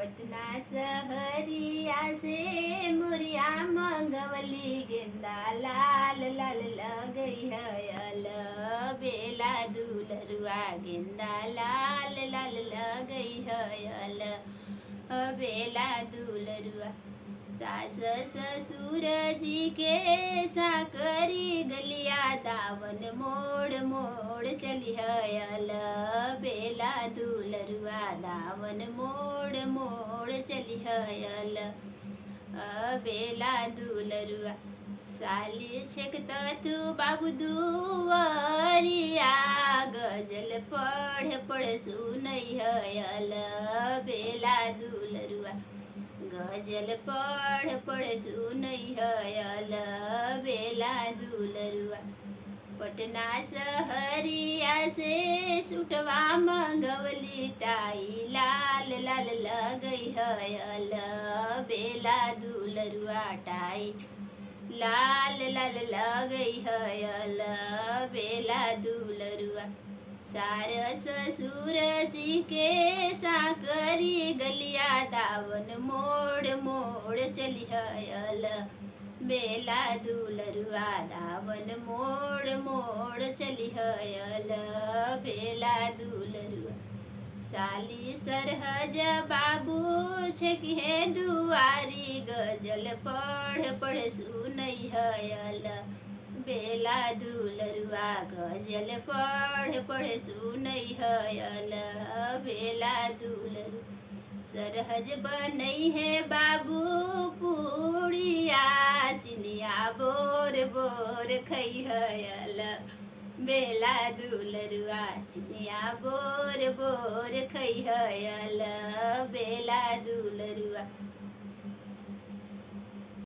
पटना सहरिया से मुरिया मंगवली गेंदा लाल लाल लगई है बेला दुलरुआ गेंदा लाल लाल लगई है बेला दुलरुआ सास ससुर जी के साकरी गलिया दावन मोड़ मोड़ चली हयल बेला दुलरुआ दावन मोड़ मोड़ चली हयल बेला दुलरुआ साली छेकत तू बाबू दुवरिया गजल पढ़ पढ़ सुनई हयल बेला दुलरुआ गजल पढ़ पढ़ सुनई हयल बेला दुलरुआ पटना सहरिया से सुटवा मंगवली टाई लाल लाल लगई हयल बेला दुलरुआ टाई लाल लाल लगई हयल बेला दुलरुआ सार ससुर जी के साकरी गलिया दावन मोड़ मोड़ चली हयल बेला दुलरुआ दावन मोड़ मोड़ चली हयल बेला दुलरुआ साली सरहज बाबू छेकिहे दुआरी गजल पढ़ पढ़ सुनई हयल बेला दुलरुआ गजल पढ़ पढ़ सुनई हयल बेला दुलरु सरहज बनई है बाबू पूड़िया चिनिया बोर बोर खई हयल बेला दुलरुआ चिनिया बोर बोर खई हयल बेला दुलरुआ